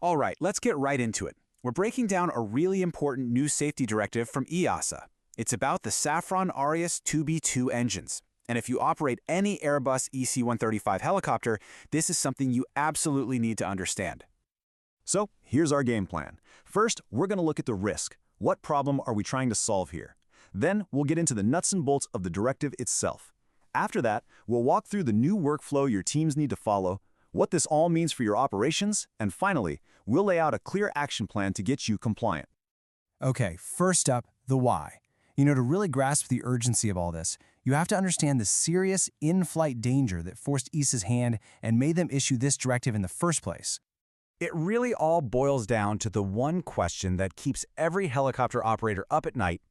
All right, let's get right into it. We're breaking down a really important new safety directive from EASA. It's about the Safran ARRIUS 2B2 engines. And if you operate any Airbus EC135 helicopter, this is something you absolutely need to understand. So, here's our game plan. First, we're going to look at the risk. What problem are we trying to solve here? Then, we'll get into the nuts and bolts of the directive itself. After that, we'll walk through the new workflow your teams need to follow, what this all means for your operations, and finally, we'll lay out a clear action plan to get you compliant. Okay, first up, the why. To really grasp the urgency of all this, you have to understand the serious in-flight danger that forced EASA's hand and made them issue this directive in the first place. It really all boils down to the one question that keeps every helicopter operator up at night.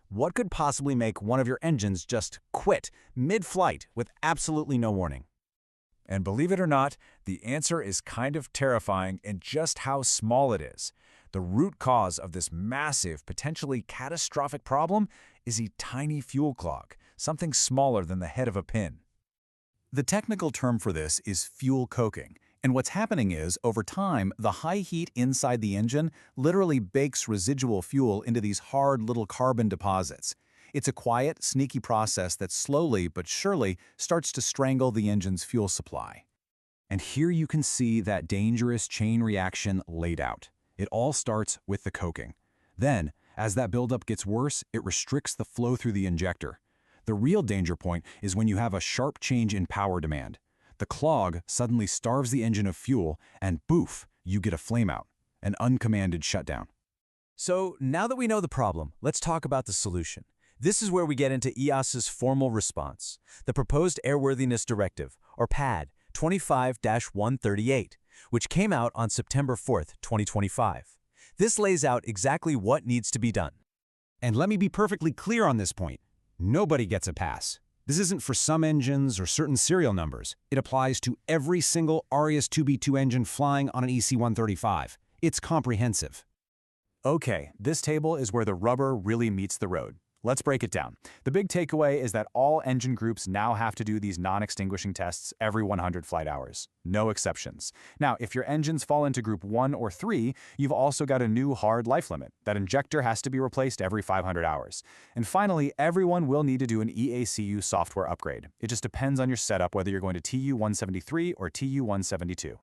What could possibly make one of your engines just quit mid-flight with absolutely no warning? And believe it or not, the answer is kind of terrifying in just how small it is. The root cause of this massive, potentially catastrophic problem is a tiny fuel clog, something smaller than the head of a pin. The technical term for this is fuel coking. And what's happening is, over time, the high heat inside the engine literally bakes residual fuel into these hard little carbon deposits. It's a quiet, sneaky process that slowly but surely starts to strangle the engine's fuel supply. And here you can see that dangerous chain reaction laid out. It all starts with the coking. Then, as that buildup gets worse, it restricts the flow through the injector. The real danger point is when you have a sharp change in power demand. The clog suddenly starves the engine of fuel, and boof, you get a flameout, an uncommanded shutdown. So now that we know the problem, let's talk about the solution. This is where we get into EASA's formal response, the Proposed Airworthiness Directive, or PAD 25-138, which came out on September 4th, 2025. This lays out exactly what needs to be done. And let me be perfectly clear on this point. Nobody gets a pass. This isn't for some engines or certain serial numbers. It applies to every single ARRIUS 2B2 engine flying on an EC135. It's comprehensive. Okay, this table is where the rubber really meets the road. Let's break it down. The big takeaway is that all engine groups now have to do these non-extinguishing tests every 100 flight hours. No exceptions. Now, if your engines fall into Group 1 or 3, you've also got a new hard life limit. That injector has to be replaced every 500 hours. And finally, everyone will need to do an EACU software upgrade. It just depends on your setup whether you're going to TU-173 or TU-172.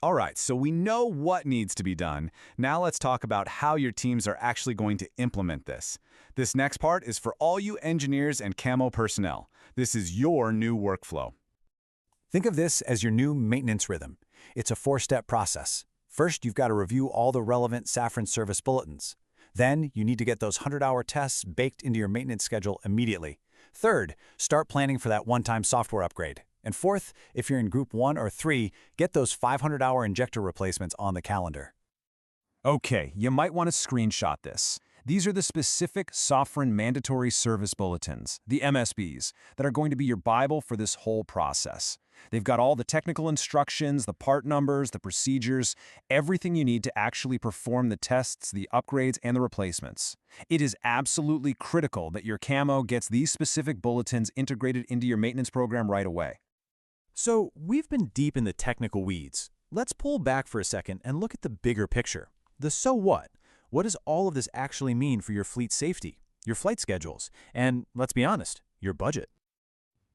All right, so we know what needs to be done. Now let's talk about how your teams are actually going to implement this. This next part is for all you engineers and camo personnel. This is your new workflow. Think of this as your new maintenance rhythm. It's a 4-step process. First, you've got to review all the relevant Safran service bulletins. Then, you need to get those 100-hour tests baked into your maintenance schedule immediately. Third, start planning for that one-time software upgrade. And fourth, if you're in Group 1 or 3, get those 500-hour injector replacements on the calendar. Okay, you might want to screenshot this. These are the specific Safran Mandatory Service Bulletins, the MSBs, that are going to be your Bible for this whole process. They've got all the technical instructions, the part numbers, the procedures, everything you need to actually perform the tests, the upgrades, and the replacements. It is absolutely critical that your camo gets these specific bulletins integrated into your maintenance program right away. So we've been deep in the technical weeds. Let's pull back for a second and look at the bigger picture. The so what? What does all of this actually mean for your fleet safety, your flight schedules, and, let's be honest, your budget?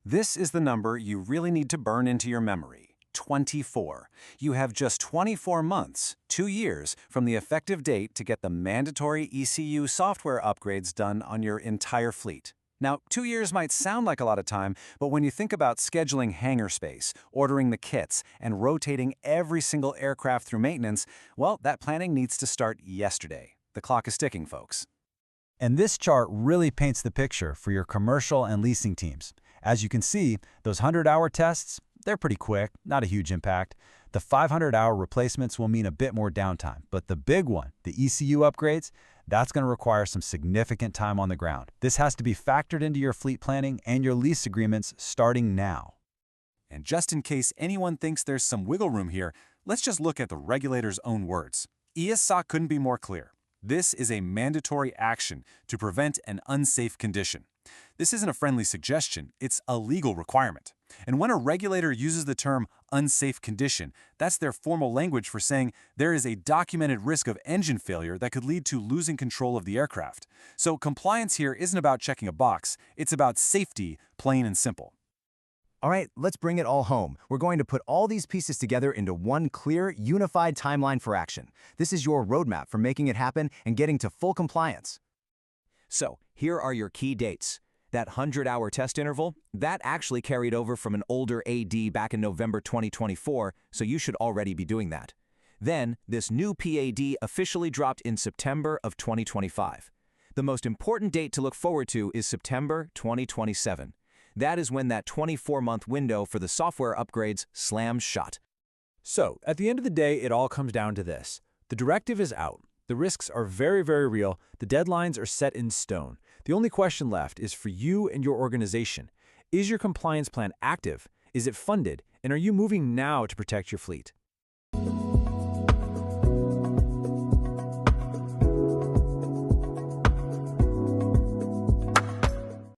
This is the number you really need to burn into your memory. 24. You have just 24 months, 2 years, from the effective date to get the mandatory ECU software upgrades done on your entire fleet. Now, 2 years might sound like a lot of time, but when you think about scheduling hangar space, ordering the kits, and rotating every single aircraft through maintenance, well, that planning needs to start yesterday. The clock is ticking, folks. And this chart really paints the picture for your commercial and leasing teams. As you can see, those 100-hour tests, they're pretty quick, not a huge impact. The 500-hour replacements will mean a bit more downtime, but the big one, the ECU upgrades, that's going to require some significant time on the ground. This has to be factored into your fleet planning and your lease agreements starting now. And just in case anyone thinks there's some wiggle room here, let's just look at the regulator's own words. EASA couldn't be more clear. This is a mandatory action to prevent an unsafe condition. This isn't a friendly suggestion, it's a legal requirement. And when a regulator uses the term unsafe condition, that's their formal language for saying there is a documented risk of engine failure that could lead to losing control of the aircraft. So compliance here isn't about checking a box, it's about safety, plain and simple. All right, let's bring it all home. We're going to put all these pieces together into one clear, unified timeline for action. This is your roadmap for making it happen and getting to full compliance. So, here are your key dates. That 100-hour test interval, that actually carried over from an older AD back in November 2024, so you should already be doing that. Then, this new PAD officially dropped in September of 2025. The most important date to look forward to is September 2027. That is when that 24-month window for the software upgrades slams shut. So, at the end of the day, it all comes down to this. The directive is out. The risks are very, very real. The deadlines are set in stone. The only question left is for you and your organization. Is your compliance plan active? Is it funded? And are you moving now to protect your fleet?